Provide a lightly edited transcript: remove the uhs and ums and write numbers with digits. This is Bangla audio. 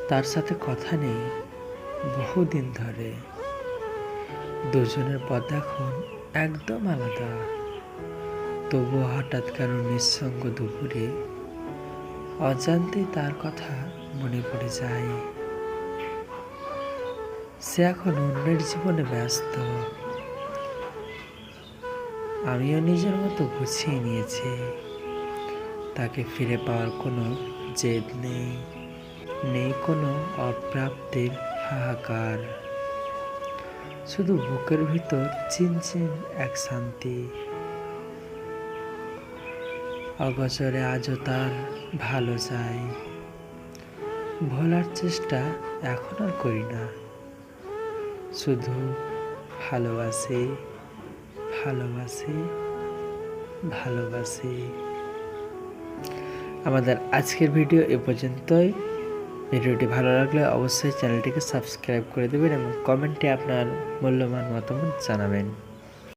তার সাথে কথা নেই বহুদিন ধরে। দুজনের পথ এখন একদম আলাদা। তবুও হঠাৎ কেন নিঃসঙ্গ দুপুরে অজান্তে তার কথা মনে পড়ে যায়। সে এখন অন্যের জীবনে ব্যস্ত। আমিও নিজের মতো গুছিয়ে নিয়েছি। তাকে ফিরে পাওয়ার কোনো জেদ নেই, নেই কোনো অপ্রাপ্তির হাহাকার। শুধু বুকের ভিতর চিনচিন এক শান্তি। অগোচরে আজও তার ভালো যায়। ভোলার চেষ্টা এখন আর করি না, শুধু ভালোবাসি, ভালোবাসি, ভালোবাসি। আমাদের আজকের ভিডিও এ পর্যন্তই। ভিডিওটি ভালো লাগলে অবশ্যই চ্যানেলটিকে সাবস্ক্রাইব করে দেবেন এবং কমেন্টে আপনার মূল্যবান মতামত জানাবেন।